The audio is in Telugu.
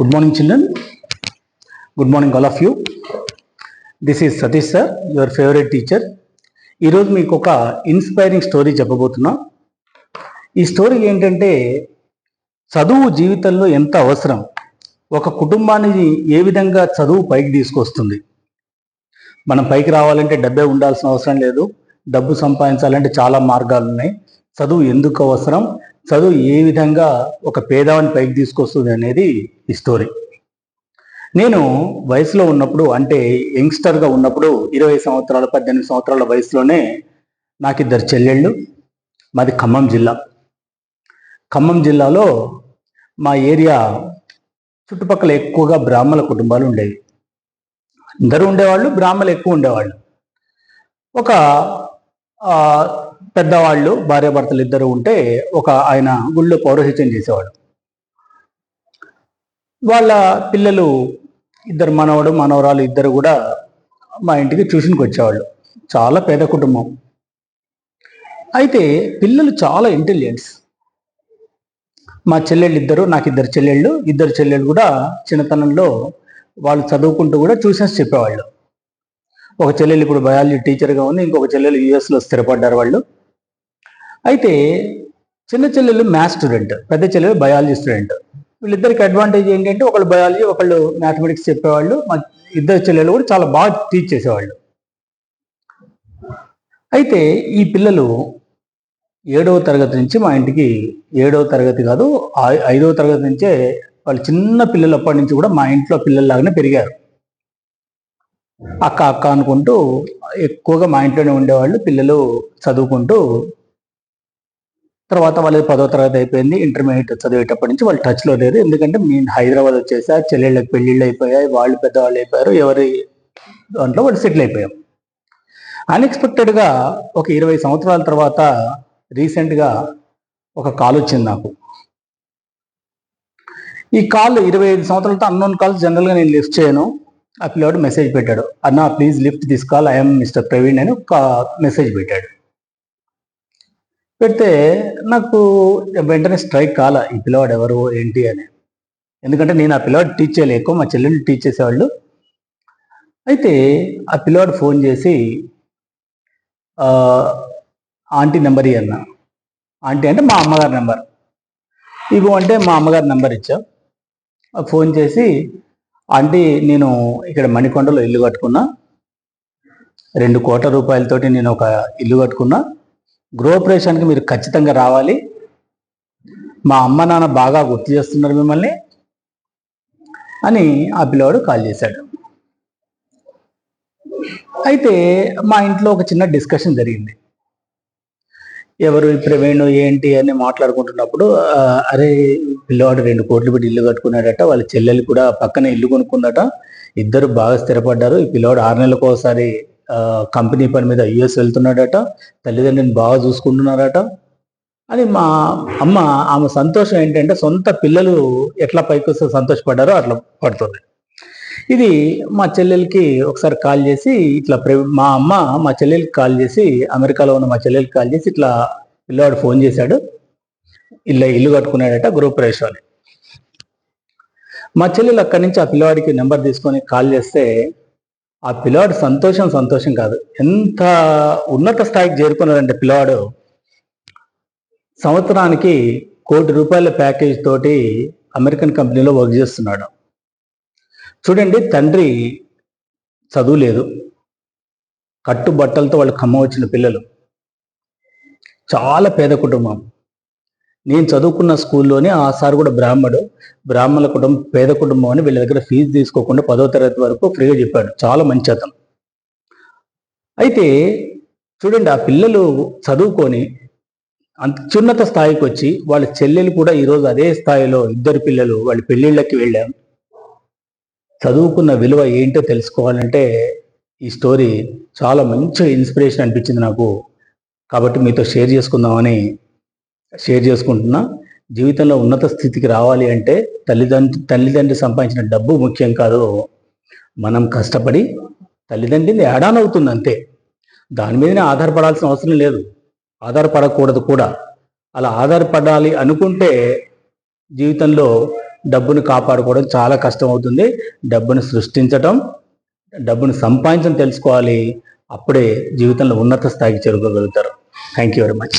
Good morning, children. Good morning, all of you. This is Satish sir, your favorite teacher. ఈరోజు మీకు ఒక ఇన్స్పైరింగ్ స్టోరీ చెప్పబోతున్నా. ఈ స్టోరీ ఏంటంటే చదువు జీవితంలో ఎంత అవసరం, ఒక కుటుంబాన్ని ఏ విధంగా చదువు పైకి తీసుకొస్తుంది. మనం పైకి రావాలంటే డబ్బే ఉండాల్సిన అవసరం లేదు, డబ్బు సంపాదించాలంటే చాలా మార్గాలు ఉన్నాయి. చదువు ఎందుకు అవసరం, చదువు ఏ విధంగా ఒక పేదవాడిని పైకి తీసుకొస్తుంది అనేది ఈ స్టోరీ. నేను వయసులో ఉన్నప్పుడు, అంటే యంగ్స్టర్గా ఉన్నప్పుడు, 20 సంవత్సరాలు 18 సంవత్సరాల వయసులోనే నాకు 2 చెల్లెళ్ళు. మాది ఖమ్మం జిల్లా. ఖమ్మం జిల్లాలో మా ఏరియా చుట్టుపక్కల ఎక్కువగా బ్రాహ్మణ కుటుంబాలు ఉండేవి. అందరూ ఉండేవాళ్ళు, బ్రాహ్మణులు ఎక్కువ ఉండేవాళ్ళు. ఒక పెద్దవాళ్ళు భార్యాభర్తలు ఇద్దరు ఉంటే, ఒక ఆయన గుళ్ళో పౌరోహిత్యం చేసేవాడు. వాళ్ళ పిల్లలు ఇద్దరు, మనవడు మనవరాలు ఇద్దరు కూడా మా ఇంటికి ట్యూషన్కి వచ్చేవాళ్ళు. చాలా పేద కుటుంబం. అయితే పిల్లలు చాలా ఇంటెలిజెంట్స్. మా చెల్లెళ్ళు ఇద్దరు, నాకు 2 చెల్లెళ్ళు. 2 చెల్లెళ్ళు కూడా చిన్నతనంలో వాళ్ళు చదువుకుంటూ కూడా ట్యూషన్స్ చెప్పేవాళ్ళు. ఒక చెల్లెలు ఇప్పుడు బయాలజీ టీచర్గా ఉంది, ఇంకొక చెల్లెలు యుఎస్లో స్థిరపడ్డారు వాళ్ళు. అయితే చిన్న చెల్లెలు మ్యాథ్స్ స్టూడెంట్, పెద్ద చెల్లెలు బయాలజీ స్టూడెంట్. వీళ్ళిద్దరికి అడ్వాంటేజ్ ఏంటంటే ఒకళ్ళు బయాలజీ, ఒకళ్ళు మ్యాథమెటిక్స్ చెప్పేవాళ్ళు. మా 2 చెల్లెలు కూడా చాలా బాగా టీచ్ చేసేవాళ్ళు. అయితే ఈ పిల్లలు 7వ తరగతి నుంచి మా ఇంటికి, 7వ తరగతి కాదు 5వ తరగతి నుంచే వాళ్ళు చిన్న పిల్లలు అప్పటి నుంచి కూడా మా ఇంట్లో పిల్లల్లాగానే పెరిగారు. అక్క అక్క అనుకుంటూ ఎక్కువగా మా ఇంట్లోనే ఉండేవాళ్ళు. పిల్లలు చదువుకుంటూ, తర్వాత వాళ్ళది 10వ తరగతి అయిపోయింది. ఇంటర్మీడియట్ చదివేటప్పటి నుంచి వాళ్ళు టచ్లో లేరు. ఎందుకంటే నేను హైదరాబాద్ వచ్చేసా, చెల్లెళ్ళకి పెళ్ళిళ్ళు అయిపోయాయి, వాళ్ళు పెద్దవాళ్ళు అయిపోయారు, ఎవరి దాంట్లో వాళ్ళు సెటిల్ అయిపోయాం. అన్ఎక్స్పెక్టెడ్గా ఒక 20 సంవత్సరాల తర్వాత రీసెంట్గా ఒక కాల్ వచ్చింది నాకు. ఈ కాల్ 25 సంవత్సరాలతో అన్నోన్ కాల్స్ జనరల్గా నేను లిఫ్ట్ చేయను. ఆ పిల్లవాడు మెసేజ్ పెట్టాడు, అన్నా please lift this call, I'm mister Praveen అని ఒక మెసేజ్ పెట్టాడు. పెడితే నాకు వెంటనే స్ట్రైక్ కాల, ఈ పిల్లవాడు ఎవరు ఏంటి అని. ఎందుకంటే నేను ఆ పిల్లవాడు టీచ్ చేయలేక, మా చెల్లెళ్ళు టీచ్ చేసేవాళ్ళు. అయితే ఆ పిల్లవాడు ఫోన్ చేసి ఆంటీ నెంబర్ ఇవ్వన్న. ఆంటీ అంటే మా అమ్మగారి నెంబర్ ఇవ్వు అంటే మా అమ్మగారి నెంబర్ ఇచ్చా. ఫోన్ చేసి, ఆంటీ నేను ఇక్కడ మణికొండలో ఇల్లు కట్టుకున్నా, 2 కోట్ల రూపాయలతోటి నేను ఒక ఇల్లు కట్టుకున్నా, గృహప్రవేశానికి మీరు ఖచ్చితంగా రావాలి, మా అమ్మ నాన్న బాగా గుర్తు చేస్తున్నారు మిమ్మల్ని అని ఆ పిల్లవాడు కాల్ చేశాడు. అయితే మా ఇంట్లో ఒక చిన్న డిస్కషన్ జరిగింది. ఎవరు ప్రవీణ్ ఏంటి అని మాట్లాడుకుంటున్నప్పుడు, అరే పిల్లవాడు 2 కోట్లు పెట్టి ఇల్లు కట్టుకున్నాడట, వాళ్ళ చెల్లెలు కూడా పక్కనే ఇల్లు కొనుక్కుందట, ఇద్దరు బాగా స్థిరపడ్డారు, ఈ పిల్లవాడు 6 నెలలకు ఒకసారి కంపెనీ పని మీద యుఎస్ వెళ్తున్నాడట, తల్లిదండ్రులను బాగా చూసుకుంటున్నారట అని మా అమ్మ, ఆమె సంతోషం ఏంటంటే సొంత పిల్లలు ఎట్లా పైకి వస్తే సంతోషపడ్డారో అట్లా పడుతుంది. ఇది మా చెల్లెలకి ఒకసారి కాల్ చేసి, ఇట్లా మా అమ్మ మా చెల్లెలకి కాల్ చేసి, అమెరికాలో ఉన్న మా చెల్లెలకి కాల్ చేసి, ఇట్లా పిల్లవాడు ఫోన్ చేశాడు, ఇల్లు కట్టుకున్నాడట, గృహప్రవేశం అని. మా చెల్లెలు అక్కడి నుంచి ఆ పిల్లవాడికి నెంబర్ తీసుకొని కాల్ చేస్తే, ఆ పిల్లవాడు సంతోషం కాదు, ఎంత ఉన్నత స్థాయికి చేరుకున్నాడంటే పిల్లవాడు సంవత్సరానికి 1 కోటి రూపాయల ప్యాకేజ్ తోటి అమెరికన్ కంపెనీలో వర్క్ చేస్తున్నాడు. చూడండి, తండ్రి చదువు లేదు, కట్టుబట్టలతో వాళ్ళు ఖమ్మం వచ్చిన పిల్లలు, చాలా పేద కుటుంబం. నేను చదువుకున్న స్కూల్లోనే ఆ సార్ కూడా బ్రాహ్మణ కుటుంబం, పేద కుటుంబం అని వీళ్ళ దగ్గర ఫీజు తీసుకోకుండా 10వ తరగతి వరకు ఫ్రీగా చెప్పాడు. చాలా మంచి అతను. అయితే చూడండి, ఆ పిల్లలు చదువుకొని అత్యున్నత స్థాయికి వచ్చి, వాళ్ళ చెల్లెలు కూడా ఈరోజు అదే స్థాయిలో, 2 పిల్లలు వాళ్ళ పెళ్ళిళ్ళకి వెళ్ళాం. చదువుకున్న విలువ ఏంటో తెలుసుకోవాలంటే ఈ స్టోరీ చాలా మంచి ఇన్స్పిరేషన్ అనిపించింది నాకు. కాబట్టి మీతో షేర్ చేసుకుంటున్నా. జీవితంలో ఉన్నత స్థితికి రావాలి అంటే తల్లిదండ్రి సంపాదించిన డబ్బు ముఖ్యం కాదు, మనం కష్టపడి తల్లిదండ్రిని యాడాన్ అవుతుంది అంతే. దాని మీదనే ఆధారపడాల్సిన అవసరం లేదు, ఆధారపడకూడదు కూడా. అలా ఆధారపడాలి అనుకుంటే జీవితంలో డబ్బును కాపాడుకోవడం చాలా కష్టం అవుతుంది. డబ్బును సృష్టించటం, డబ్బును సంపాదించడం తెలుసుకోవాలి. అప్పుడే జీవితంలో ఉన్నత స్థాయికి చేరుకోగలుగుతారు. Thank you very much.